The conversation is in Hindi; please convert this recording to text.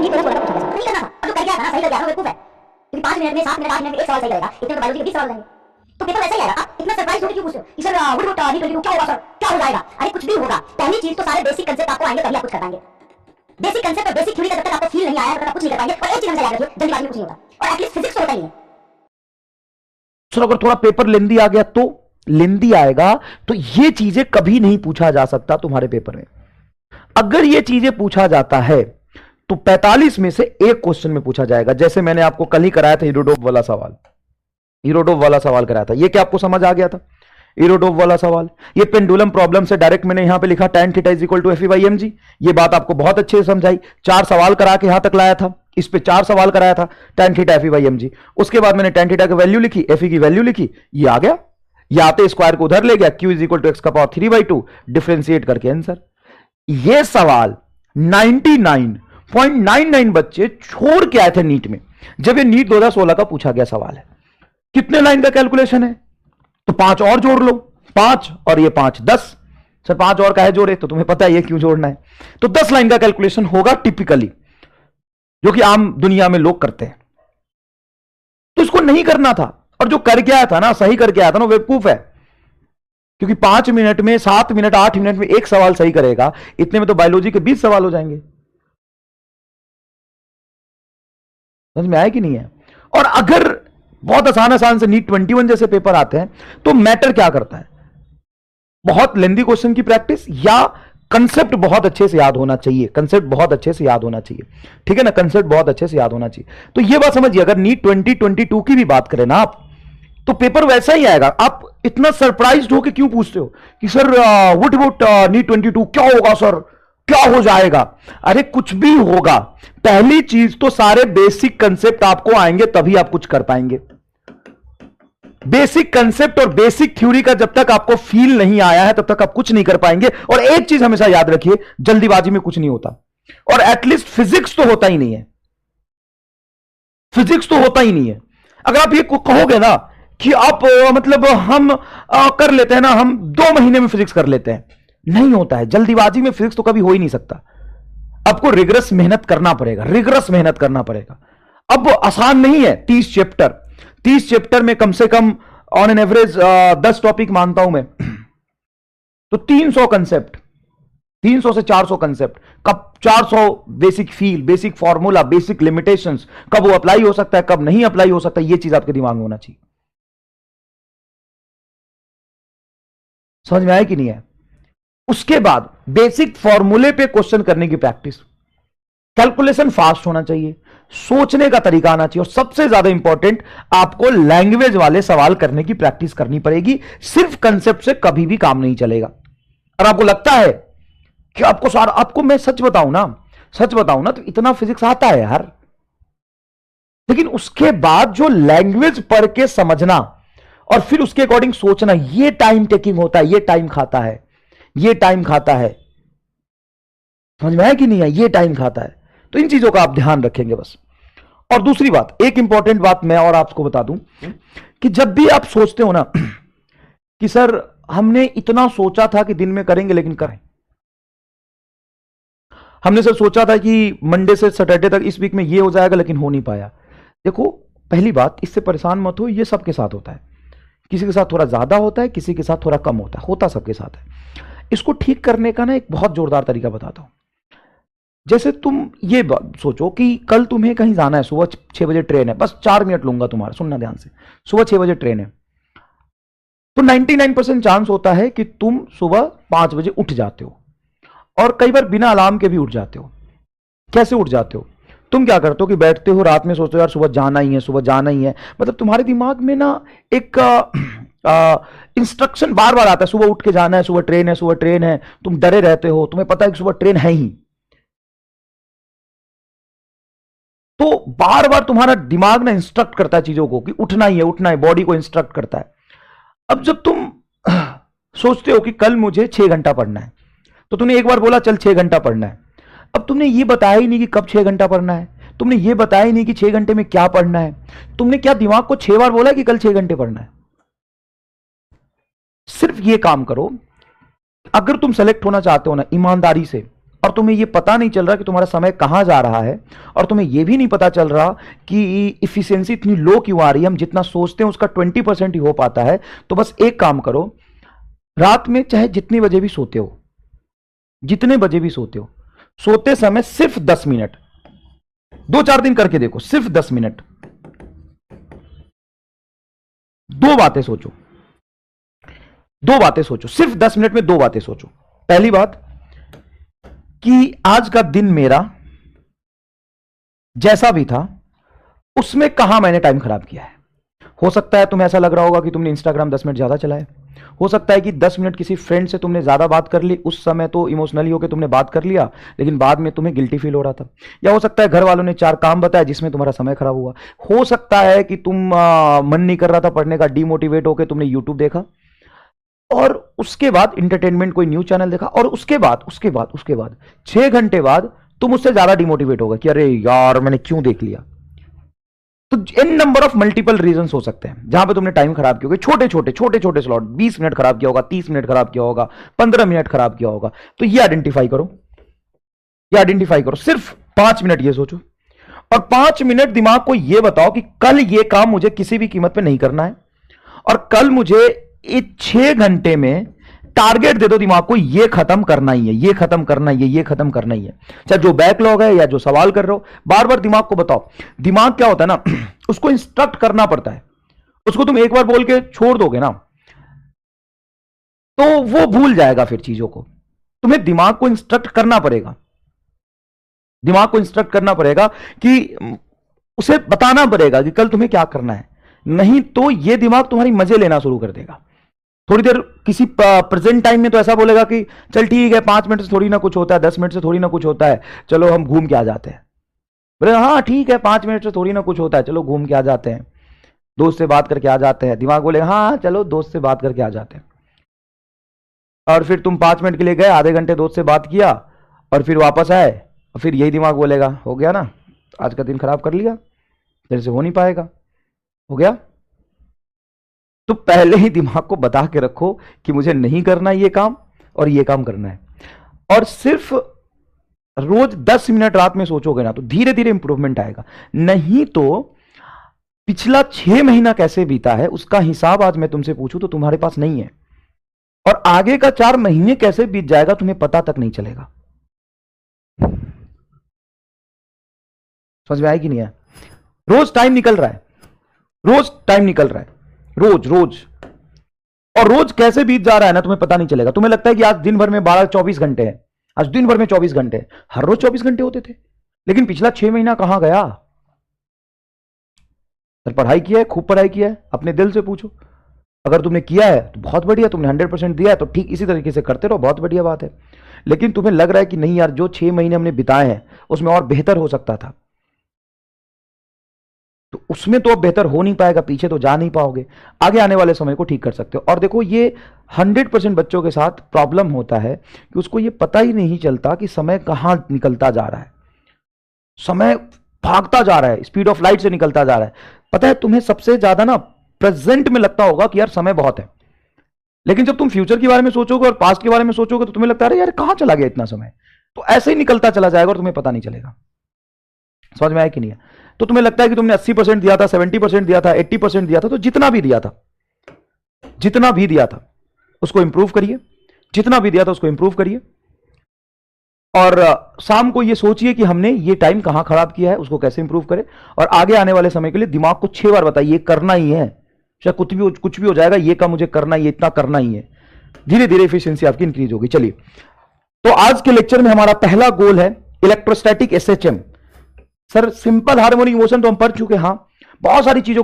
नीट को पूछा था, नहीं करना था। अब तो कर गया था ना, सही कर गया था, बेवकूफ है। क्योंकि 5 मिनट में 7 मिनट 8 मिनट में एक सवाल सही करेगा, इतने में बायोलॉजी के 20 सवाल हो जाएंगे। तो पेपर वैसा ही आएगा। आप इतना सरप्राइज होकर क्यों पूछते हो कि सर व्हाट अबाउट नीट 22 क्या होगा सर, क्या हो जाएगा? अरे कुछ भी होगा। पहली चीज तो सारे बेसिक कांसेप्ट आपको आएंगे तभी आप कुछ कर पाएंगे। बेसिक कांसेप्ट और बेसिक थ्योरी का जब तक आपको फील नहीं आया तब तक आप कुछ नहीं कर पाएंगे। और एक चीज हमेशा याद रखिए, जल्दीबाजी में कुछ नहीं होता, और एटलीस्ट फिजिक्स तो होता ही नहीं है। सर अगर थोड़ा पेपर लेंदी आ गया तो लेंदी आएगा, तो ये चीजें कभी नहीं पूछा जा सकता तुम्हारे पेपर में। अगर ये चीजें पूछा जाता है तो 45 में से एक क्वेश्चन में पूछा जाएगा। जैसे मैंने आपको कल ही कराया था इरोडोव वाला सवाल, इरोडोव वाला सवाल कराया था, ये क्या आपको समझ आ गया था? इरोडोव वाला सवाल, ये पेंडुलम प्रॉब्लम से डायरेक्ट मैंने यहां पे लिखा tan theta is equal to FE/mg। ये बात आपको बहुत अच्छे से समझाई, 4 सवाल करा के यहां तक लाया था, इस पे 4 सवाल कराया था, tan थीटा FE/mg। उसके बाद मैंने tan थीटा की वैल्यू लिखी, FE की वैल्यू लिखी, ये आ गया। ये आते स्क्वायर को उधर ले गया, q is equal to x का पावर 3/2, डिफरेंशिएट करके आंसर। ये सवाल 99.99 बच्चे छोड़ के आए थे नीट में, जब ये नीट 2016 का पूछा गया सवाल है। कितने लाइन का कैलकुलेशन है? तो 5 और जोड़ लो, 5 और ये 5 10। सर 5 और काहे जोड़े? तो तुम्हें पता है ये क्यों जोड़ना है। तो 10 लाइन का कैलकुलेशन होगा टिपिकली, जो कि आम दुनिया में लोग करते हैं। तो इसको नहीं करना था, और जो कर गया था ना, सही करके आया था ना, बेवकूफ है। क्योंकि 5 मिनट में 7 मिनट 8 मिनट में एक सवाल सही करेगा, इतने में तो बायोलॉजी के 20 सवाल हो जाएंगे। समझ में आया कि नहीं है? और अगर बहुत आसान आसान से नीट 21 जैसे पेपर आते हैं तो मैटर क्या करता है? बहुत लेंदी क्वेश्चन की प्रैक्टिस या कंसेप्ट बहुत अच्छे से याद होना चाहिए। कंसेप्ट बहुत अच्छे से याद होना चाहिए, ठीक है ना? कंसेप्ट बहुत अच्छे से याद होना चाहिए। तो ये बात समझिए, अगर नीट 2022 की भी बात करें ना आप, तो पेपर वैसा ही आएगा। आप इतना सरप्राइज्ड होकर क्यों पूछते हो कि सर व्हाट अबाउट नीट 22 क्या होगा सर, क्या हो जाएगा? अरे कुछ भी होगा। पहली चीज तो सारे बेसिक कंसेप्ट आपको आएंगे तभी आप कुछ कर पाएंगे। बेसिक कंसेप्ट और बेसिक थ्योरी का जब तक आपको फील नहीं आया है तब तक आप कुछ नहीं कर पाएंगे। और एक चीज हमेशा याद रखिए, जल्दीबाजी में कुछ नहीं होता, और एटलीस्ट फिजिक्स तो होता ही नहीं है। फिजिक्स तो होता ही नहीं है। अगर आप ये कहोगे ना कि आप मतलब हम कर लेते हैं ना, हम 2 महीने में फिजिक्स कर लेते हैं, नहीं होता है। जल्दीबाजी में फिजिक्स तो कभी हो ही नहीं सकता। आपको रिगरस मेहनत करना पड़ेगा, रिगरस मेहनत करना पड़ेगा। अब आसान नहीं है। 30 चैप्टर में कम से come on an average 10 topic मानता हूं मैं, तो 300 कंसेप्ट, 300 से 400 कंसेप्ट, कब 400 basic feel, basic formula, basic limitations, कब वो अप्लाई हो सकता है, कब नहीं अप्लाई हो सकता है, ये चीज आपके दिमाग में होना चाहिए। समझ में आया कि नहीं है? उसके बाद बेसिक फॉर्मूले पे क्वेश्चन करने की प्रैक्टिस, कैलकुलेशन फास्ट होना चाहिए, सोचने का तरीका आना चाहिए, और सबसे ज्यादा इंपॉर्टेंट आपको लैंग्वेज वाले सवाल करने की प्रैक्टिस करनी पड़ेगी। सिर्फ कंसेप्ट से कभी भी काम नहीं चलेगा। और आपको लगता है कि आपको मैं सच बताऊं ना तो इतना फिजिक्स आता है यार, लेकिन उसके बाद जो लैंग्वेज पढ़ के समझना और फिर उसके अकॉर्डिंग सोचना, ये टाइम टेकिंग होता है, ये टाइम खाता है, ये टाइम खाता है। समझ में आया कि नहीं है? ये टाइम खाता है। तो इन चीजों का आप ध्यान रखेंगे बस। और दूसरी बात, एक इंपॉर्टेंट बात मैं और आपको बता दूं कि जब भी आप सोचते हो ना कि सर हमने इतना सोचा था कि दिन में करेंगे लेकिन करें, हमने सर सोचा था कि मंडे से सैटरडे तक इस वीक में ये हो जाएगा लेकिन हो नहीं पाया। देखो, पहली बात, इससे परेशान मत हो, ये सबके साथ होता है। किसी के साथ थोड़ा ज्यादा होता है, किसी के साथ थोड़ा कम होता सबके साथ है। इसको ठीक करने का ना एक बहुत जोरदार तरीका बताता हूं। जैसे तुम ये सोचो कि कल तुम्हें कहीं जाना है, सुबह 6 बजे ट्रेन है, बस 4 मिनट लूंगा तुम्हारा, सुनना ध्यान से। सुबह 6 बजे ट्रेन है, तो 99% चांस होता है कि तुम सुबह 5 बजे उठ जाते हो, और कई बार बिना अलार्म के भी उठ जाते हो। कैसे उठ जाते हो? तुम क्या करते हो कि बैठते हो, रात में सोचते हो यार सुबह जाना ही है, सुबह जाना ही है। मतलब तुम्हारे दिमाग में ना एक इंस्ट्रक्शन बार बार आता है, सुबह उठ के जाना है, सुबह ट्रेन है, सुबह ट्रेन है। तुम डरे रहते हो, तुम्हें पता है कि सुबह ट्रेन है ही, तो बार बार तुम्हारा दिमाग ना इंस्ट्रक्ट करता है चीजों को कि उठना ही है, उठना है, बॉडी को इंस्ट्रक्ट करता है। अब जब तुम सोचते हो कि कल मुझे 6 घंटा पढ़ना है, तो तुमने एक बार बोला चल 6 घंटा पढ़ना है। अब तुमने ये बताया ही नहीं कि कब 6 घंटा पढ़ना है, तुमने ये बताया ही नहीं कि 6 घंटे में क्या पढ़ना है। तुमने क्या दिमाग को 6 बार बोला कि कल 6 घंटे पढ़ना है? सिर्फ ये काम करो, अगर तुम सेलेक्ट होना चाहते हो ना ईमानदारी से, और तुम्हें यह पता नहीं चल रहा कि तुम्हारा समय कहां जा रहा है, और तुम्हें यह भी नहीं पता चल रहा कि इफिशियंसी इतनी लो क्यों आ रही है, हम जितना सोचते हैं उसका 20% ही हो पाता है। तो बस एक काम करो, रात में चाहे जितनी बजे भी सोते हो, जितने बजे भी सोते हो, सोते समय सिर्फ 10 मिनट, 2-4 दिन करके देखो, सिर्फ 10 मिनट दो बातें सोचो, दो बातें सोचो, सिर्फ 10 मिनट में दो बातें सोचो। पहली बात कि आज का दिन मेरा जैसा भी था उसमें कहां मैंने टाइम खराब किया है। हो सकता है तुम्हें ऐसा लग रहा होगा कि तुमने इंस्टाग्राम 10 मिनट ज्यादा चलाए, हो सकता है कि 10 मिनट किसी फ्रेंड से तुमने ज्यादा बात कर ली, उस समय तो इमोशनली होकर तुमने बात कर लिया, लेकिन बाद में तुम्हें गिल्टी फील हो रहा था। या हो सकता है घर वालों ने 4 काम बताया जिसमें तुम्हारा समय खराब हुआ। हो सकता है कि तुम मन नहीं कर रहा था पढ़ने का, डीमोटिवेट होकर तुमने यूट्यूब देखा, और उसके बाद इंटरटेनमेंट कोई न्यूज चैनल देखा, और उसके बाद 6 घंटे बाद तुम उससे ज्यादा डिमोटिवेट होगा कि अरे यार मैंने क्यों देख लिया। तो n number of multiple reasons हो सकते हैं जहां पे तुमने टाइम खराब किया होगा, छोटे स्लॉट, 20 मिनट खराब किया होगा, 30 मिनट खराब किया होगा, 15 मिनट खराब किया होगा। तो ये आइडेंटिफाई करो, सिर्फ 5 मिनट ये सोचो, और 5 मिनट दिमाग को ये बताओ कि कल ये काम मुझे किसी भी कीमत पे नहीं करना है, और कल मुझे इस 6 घंटे में टारगेट दे दो दिमाग को, ये खत्म करना ही है, ये खत्म करना ही है, ये खत्म करना ही है। चाहे जो बैकलॉग है या जो सवाल कर रहे हो, बार बार दिमाग को बताओ। दिमाग क्या होता है ना, उसको इंस्ट्रक्ट करना पड़ता है। उसको तुम एक बार बोल के छोड़ दोगे ना तो वो भूल जाएगा फिर चीजों को। तुम्हें दिमाग को इंस्ट्रक्ट करना पड़ेगा, दिमाग को इंस्ट्रक्ट करना पड़ेगा कि उसे बताना पड़ेगा कि कल तुम्हें क्या करना है, नहीं तो ये दिमाग तुम्हारी मजे लेना शुरू कर देगा। थोड़ी देर किसी प्रेजेंट टाइम में तो ऐसा बोलेगा कि चल ठीक है 5 मिनट से थोड़ी ना कुछ होता है, 10 मिनट से थोड़ी ना कुछ होता है, चलो हम घूम के आ जाते हैं। बोले हाँ ठीक है 5 मिनट से थोड़ी ना कुछ होता है, चलो घूम के आ जाते हैं, दोस्त से बात करके आ जाते हैं। दिमाग बोलेगा हाँ चलो दोस्त से बात करके आ जाते हैं। और फिर तुम 5 मिनट के लिए गए, आधे घंटे दोस्त से बात किया और फिर वापस आए, और फिर यही दिमाग बोलेगा हो गया ना, आज का दिन खराब कर लिया, तेरे से हो नहीं पाएगा, हो गया। तो पहले ही दिमाग को बता के रखो कि मुझे नहीं करना ये काम और ये काम करना है, और सिर्फ रोज 10 मिनट रात में सोचोगे ना तो धीरे धीरे इंप्रूवमेंट आएगा। नहीं तो पिछला 6 महीना कैसे बीता है उसका हिसाब आज मैं तुमसे पूछूं तो तुम्हारे पास नहीं है, और आगे का 4 महीने कैसे बीत जाएगा तुम्हें पता तक नहीं चलेगा। समझ में आया कि नहीं है? रोज टाइम निकल रहा है, रोज टाइम निकल रहा है, रोज रोज, और रोज कैसे बीत जा रहा है ना तुम्हें पता नहीं चलेगा। तुम्हें लगता है कि आज दिन भर में 12-24 घंटे हैं, आज दिन भर में 24 घंटे, हर रोज 24 घंटे होते थे, लेकिन पिछला 6 महीना कहां गया। सर पढ़ाई किया है, खूब पढ़ाई किया है, अपने दिल से पूछो। अगर तुमने किया है तो बहुत बढ़िया, तुमने 100% दिया है तो ठीक इसी तरीके से करते रहो, बहुत बढ़िया बात है। लेकिन तुम्हें लग रहा है कि नहीं यार जो 6 महीने हमने बिताए हैं उसमें और बेहतर हो सकता था, तो उसमें तो अब बेहतर हो नहीं पाएगा, पीछे तो जा नहीं पाओगे, आगे आने वाले समय को ठीक कर सकते हो। और देखो ये 100% बच्चों के साथ प्रॉब्लम होता है कि उसको ये पता ही नहीं चलता कि समय कहां निकलता जा रहा है, समय भागता जा रहा है, स्पीड ऑफ लाइट से निकलता जा रहा है। पता है तुम्हें सबसे ज्यादा ना प्रेजेंट में लगता होगा कि यार समय बहुत है, लेकिन जब तुम फ्यूचर के बारे में सोचोगे और पास्ट के बारे में सोचोगे तो तुम्हें लगता है अरे यार कहां चला गया इतना समय, तो ऐसे ही निकलता चला जाएगा और तुम्हें पता नहीं चलेगा। समझ में आया कि नहीं है? तो तुम्हें लगता है कि तुमने 80% दिया था, 70% दिया था, 80% दिया था, तो जितना भी दिया था उसको इंप्रूव करिए, जितना भी दिया था उसको इंप्रूव करिए। और शाम को ये सोचिए कि हमने ये टाइम कहां खराब किया है, उसको कैसे इंप्रूव करें, और आगे आने वाले समय के लिए दिमाग को 6 बार बताइए करना ही है, चाहे कुछ भी हो जाएगा, ये काम मुझे करना ही है, इतना करना ही है। धीरे धीरे एफिशिएंसी आपकी इंक्रीज होगी। चलिए तो आज के लेक्चर में हमारा पहला गोल है electrostatic SHM. Sir simple harmonic motion तो हम पढ़ चुके, हां बहुत सारी चीजों